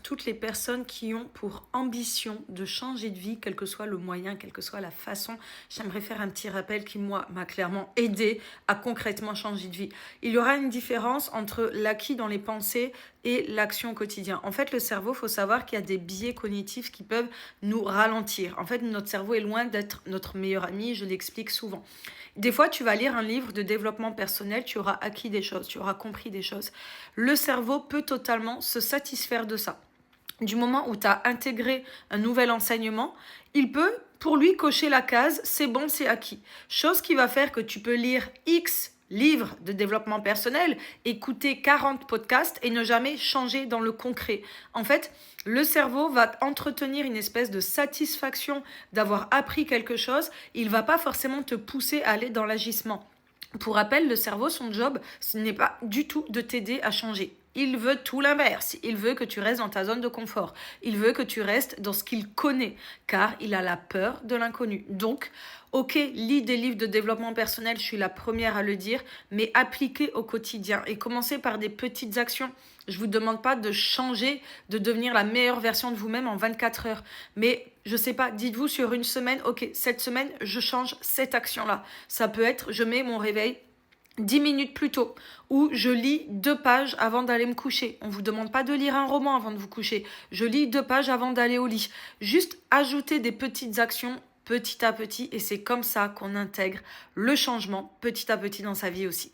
toutes les personnes qui ont pour ambition de changer de vie, quel que soit le moyen, quelle que soit la façon. J'aimerais faire un petit rappel qui, moi, m'a clairement aidé à concrètement changer de vie. Il y aura une différence entre l'acquis dans les pensées et l'action au quotidien. En fait, le cerveau, il faut savoir qu'il y a des biais cognitifs qui peuvent nous ralentir. En fait, notre cerveau est loin d'être notre meilleur ami, je l'explique souvent. Des fois, tu vas lire un livre de développement personnel, tu auras acquis des choses, tu auras compris des choses. Le cerveau peut totalement se satisfaire de ça. Du moment où tu as intégré un nouvel enseignement, il peut, pour lui, cocher la case, c'est bon, c'est acquis. Chose qui va faire que tu peux lire X livres de développement personnel, écouter 40 podcasts et ne jamais changer dans le concret. En fait, le cerveau va entretenir une espèce de satisfaction d'avoir appris quelque chose. Il ne va pas forcément te pousser à aller dans l'agissement. Pour rappel, le cerveau, son job, ce n'est pas du tout de t'aider à changer. Il veut tout l'inverse. Il veut que tu restes dans ta zone de confort. Il veut que tu restes dans ce qu'il connaît, car il a la peur de l'inconnu. Donc, ok, lis des livres de développement personnel, je suis la première à le dire, mais appliquez au quotidien et commencez par des petites actions. Je ne vous demande pas de changer, de devenir la meilleure version de vous-même en 24 heures. Mais je ne sais pas, dites-vous sur une semaine, ok, cette semaine, je change cette action-là. Ça peut être, je mets mon réveil 10 minutes plus tôt, ou je lis 2 pages avant d'aller me coucher. On ne vous demande pas de lire un roman avant de vous coucher. Je lis 2 pages avant d'aller au lit. Juste ajouter des petites actions petit à petit, et c'est comme ça qu'on intègre le changement petit à petit dans sa vie aussi.